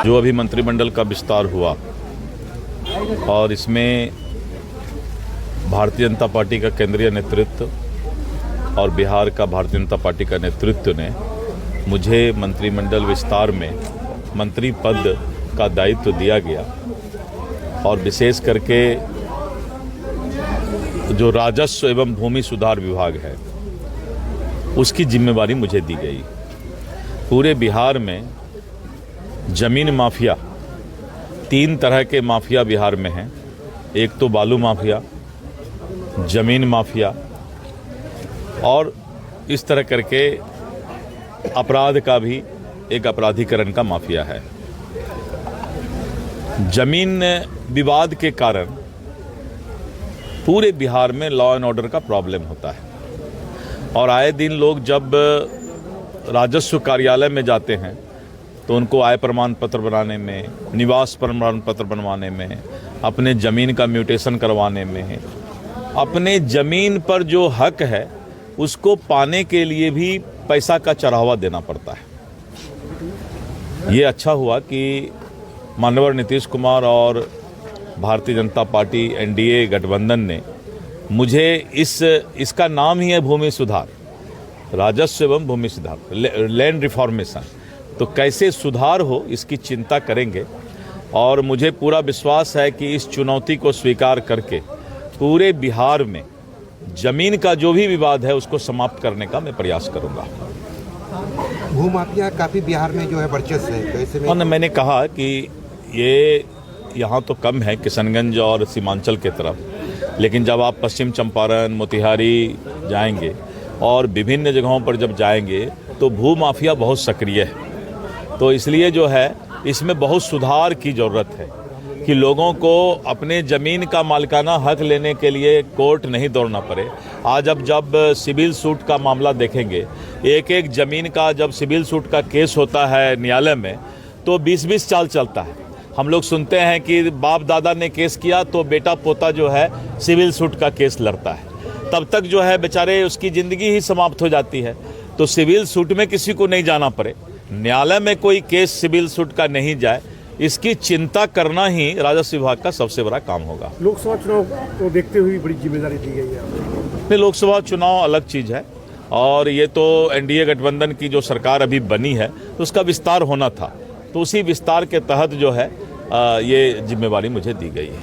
जो अभी मंत्रिमंडल का विस्तार हुआ और इसमें भारतीय जनता पार्टी का केंद्रीय नेतृत्व और बिहार का भारतीय जनता पार्टी का नेतृत्व ने मुझे मंत्रिमंडल विस्तार में मंत्री पद का दायित्व दिया गया और विशेष करके जो राजस्व एवं भूमि सुधार विभाग है उसकी जिम्मेवारी मुझे दी गई। पूरे बिहार में जमीन माफिया, 3 तरह के माफिया बिहार में हैं। एक तो बालू माफिया, जमीन माफिया और इस तरह करके अपराध का भी एक अपराधीकरण का माफिया है। जमीन विवाद के कारण पूरे बिहार में लॉ एंड ऑर्डर का प्रॉब्लम होता है और आए दिन लोग जब राजस्व कार्यालय में जाते हैं तो उनको आय प्रमाण पत्र बनाने में, निवास प्रमाण पत्र बनवाने में, अपने ज़मीन का म्यूटेशन करवाने में, अपने ज़मीन पर जो हक है उसको पाने के लिए भी पैसा का चढ़ावा देना पड़ता है। ये अच्छा हुआ कि माननीय नीतीश कुमार और भारतीय जनता पार्टी एनडीए गठबंधन ने मुझे इसका नाम ही है भूमि सुधार, राजस्व एवं भूमि सुधार, लैंड रिफॉर्मेशन। तो कैसे सुधार हो इसकी चिंता करेंगे और मुझे पूरा विश्वास है कि इस चुनौती को स्वीकार करके पूरे बिहार में जमीन का जो भी विवाद है उसको समाप्त करने का मैं प्रयास करूंगा। भूमाफिया काफ़ी बिहार में जो है वर्चस्व है, तो ऐसे में मैंने कहा कि ये यहाँ तो कम है किशनगंज और सीमांचल के तरफ, लेकिन जब आप पश्चिम चंपारण, मोतिहारी जाएंगे और विभिन्न जगहों पर जब जाएंगे तो भू माफिया बहुत सक्रिय है। तो इसलिए जो है इसमें बहुत सुधार की ज़रूरत है कि लोगों को अपने ज़मीन का मालिकाना हक लेने के लिए कोर्ट नहीं दौड़ना पड़े। आज अब जब सिविल सूट का मामला देखेंगे, एक एक ज़मीन का जब सिविल सूट का केस होता है न्यायालय में तो 20-20 साल चलता है। हम लोग सुनते हैं कि बाप दादा ने केस किया तो बेटा पोता जो है सिविल सूट का केस लड़ता है, तब तक जो है बेचारे उसकी ज़िंदगी ही समाप्त हो जाती है। तो सिविल सूट में किसी को नहीं जाना पड़े, न्यायालय में कोई केस सिविल सूट का नहीं जाए, इसकी चिंता करना ही राजस्व विभाग का सबसे बड़ा काम होगा। लोकसभा चुनाव को देखते हुए बड़ी जिम्मेदारी दी गई है। लोकसभा चुनाव अलग चीज़ है और ये तो एनडीए गठबंधन की जो सरकार अभी बनी है तो उसका विस्तार होना था, तो उसी विस्तार के तहत जो है ये जिम्मेवारी मुझे दी गई है।